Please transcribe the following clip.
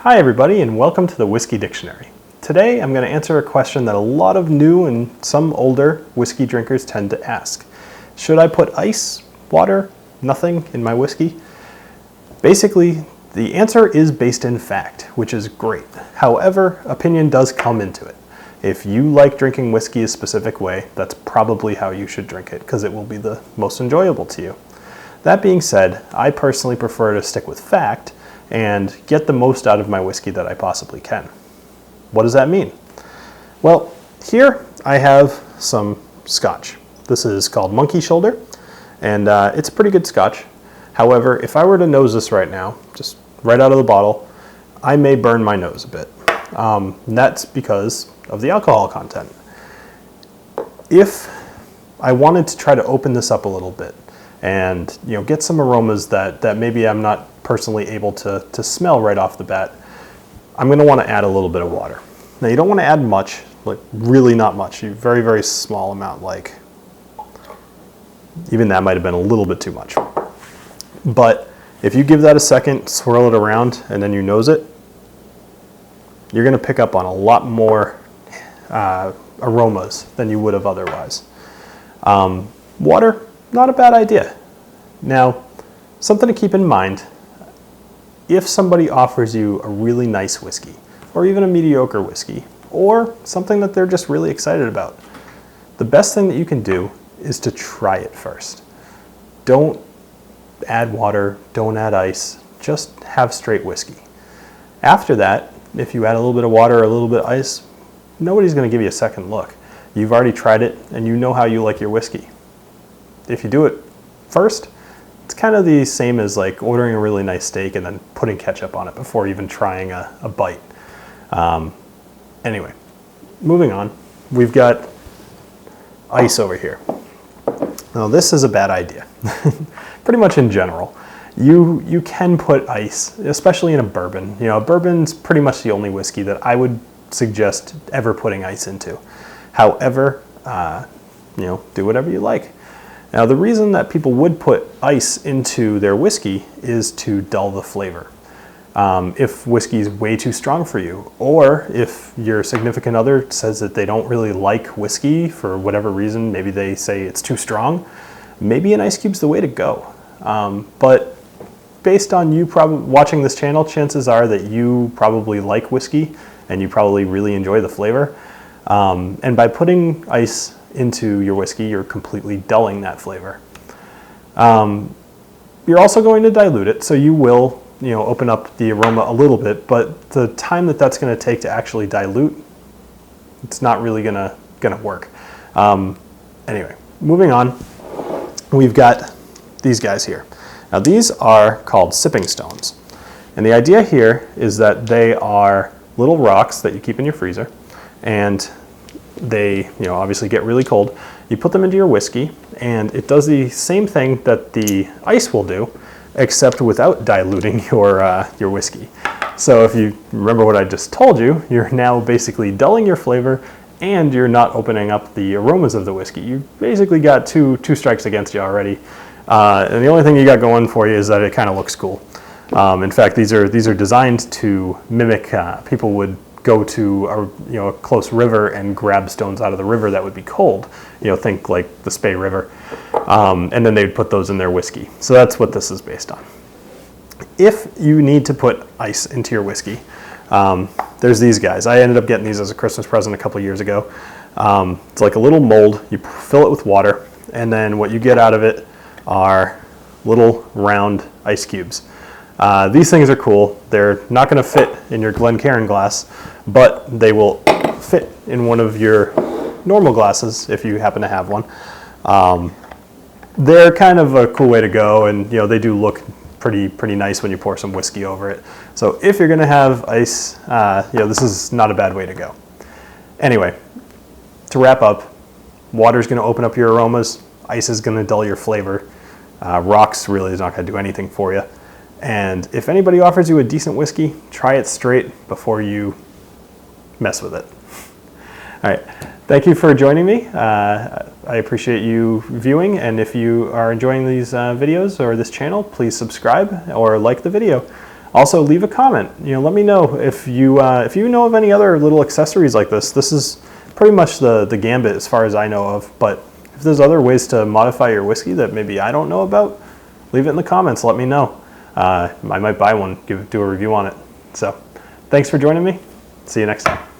Hi everybody, and welcome to the Whiskey Dictionary. Today I'm going to answer a question that a lot of new and some older whiskey drinkers tend to ask. Should I put ice, water, nothing in my whiskey? Basically, the answer is based in fact, which is great. However, opinion does come into it. If you like drinking whiskey a specific way, that's probably how you should drink it, because it will be the most enjoyable to you. That being said, I personally prefer to stick with fact and get the most out of my whiskey that I possibly can. What does that mean? Well, here I have some scotch. This is called Monkey Shoulder, and it's a pretty good scotch. However, if I were to nose this right now, just right out of the bottle, I may burn my nose a bit. That's because of the alcohol content. If I wanted to try to open this up a little bit and get some aromas that maybe I'm not personally able to smell right off the bat, I'm going to want to add a little bit of water. Now you don't want to add much, like really not much, a very, very small amount, like even that might have been a little bit too much. But if you give that a second, swirl it around, and then you nose it, you're going to pick up on a lot more aromas than you would have otherwise. Water, not a bad idea. Now, something to keep in mind, if somebody offers you a really nice whiskey, or even a mediocre whiskey, or something that they're just really excited about, the best thing that you can do is to try it first. Don't add water, don't add ice, just have straight whiskey. After that, if you add a little bit of water or a little bit of ice, nobody's going to give you a second look. You've already tried it and you know how you like your whiskey. If you do it first, it's kind of the same as like ordering a really nice steak and then putting ketchup on it before even trying a bite. Anyway, moving on, we've got ice over here. Now this is a bad idea. Pretty much in general. You can put ice, especially in a bourbon. Bourbon's pretty much the only whiskey that I would suggest ever putting ice into. However, do whatever you like. Now the reason that people would put ice into their whiskey is to dull the flavor. If whiskey is way too strong for you, or if your significant other says that they don't really like whiskey for whatever reason, maybe they say it's too strong, maybe an ice cube's the way to go. But based on you probably watching this channel, chances are that you probably like whiskey and you probably really enjoy the flavor. And by putting ice into your whiskey, you're completely dulling that flavor. You're also going to dilute it, so you will open up the aroma a little bit, but the time that that's going to take to actually dilute, it's not really gonna work. Anyway, moving on, we've got these guys here. Now these are called Sippin Stones, and the idea here is that they are little rocks that you keep in your freezer, and they obviously get really cold. You put them into your whiskey and it does the same thing that the ice will do, except without diluting your whiskey. So if you remember what I just told you, you're now basically dulling your flavor and you're not opening up the aromas of the whiskey. You basically got two strikes against you already. And the only thing you got going for you is that it kind of looks cool. In fact, these are designed to mimic, people would go to a close river and grab stones out of the river that would be cold. Think like the Spey River. And then they'd put those in their whiskey. So that's what this is based on. If you need to put ice into your whiskey, there's these guys. I ended up getting these as a Christmas present a couple years ago. It's like a little mold. You fill it with water, and then what you get out of it are little round ice cubes. These things are cool. They're not going to fit in your Glencairn glass, but they will fit in one of your normal glasses if you happen to have one. They're kind of a cool way to go, and they do look pretty nice when you pour some whiskey over it. So if you're going to have ice, this is not a bad way to go. Anyway, to wrap up, water is going to open up your aromas. Ice is going to dull your flavor. Rocks really is not going to do anything for you. And if anybody offers you a decent whiskey, try it straight before you mess with it. All right, thank you for joining me. I appreciate you viewing, and if you are enjoying these videos or this channel, please subscribe or like the video. Also, leave a comment. Let me know if you know of any other little accessories like this. This is pretty much the gambit as far as I know of. But if there's other ways to modify your whiskey that maybe I don't know about, leave it in the comments. Let me know. I might buy one, do a review on it. So, thanks for joining me. See you next time.